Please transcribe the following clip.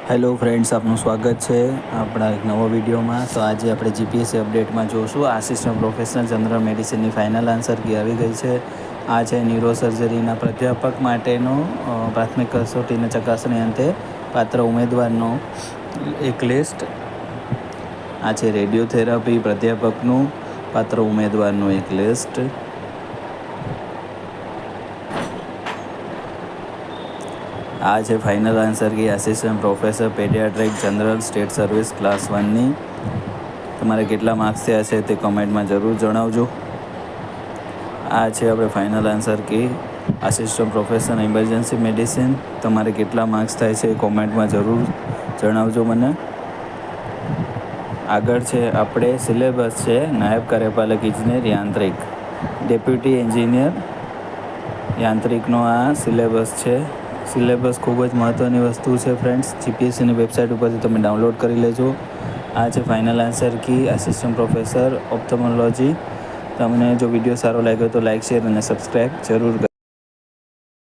Hello friends, આપનું સ્વાગત છે આપણા એક નવો વિડીયોમાં. તો આજે આપણે જીપીએસસી અપડેટમાં જોશું આસિસ્ટન્ટ પ્રોફેશનલ જનરલ મેડિસિનની ફાઇનલ આન્સર કી આવી ગઈ છે. આ છે ન્યુરો સર્જરીના પ્રાધ્યાપક માટેનો પ્રાથમિક કસોટીની ચકાસણી અંતે પાત્ર ઉમેદવારનો એક લિસ્ટ. આ છે રેડિયોથેરાપી પ્રાધ્યાપકનું પાત્ર ઉમેદવારનું એક લિસ્ટ. આ છે final answer key assistant professor pediatric general state service class 1ની. તમારે કેટલા માર્ક્સ થયા છે તે કમેન્ટમાં જરૂર જણાવજો. આ છે આપણે final answer key assistant professor emergency medicine. તમારે કેટલા માર્ક્સ થાય છે એ કોમેન્ટમાં જરૂર જણાવજો મને. આગળ છે આપણે સિલેબસ છે નાયબ કાર્યપાલક ઇજનેર યાંત્રિક, ડેપ્યુટી એન્જિનિયર યાંત્રિકનો આ સિલેબસ છે. સિલેબસ ખૂબ જ મહત્ત્વની વસ્તુ છે ફ્રેન્ડ્સ. જીપીએસસીની વેબસાઇટ ઉપરથી તમે ડાઉનલોડ કરી લેજો. આ છે final answer key assistant professor ophthalmology. તમને જો વિડીયો સારો લાગ્યો તો લાઇક, શેર અને સબસ્ક્રાઈબ જરૂર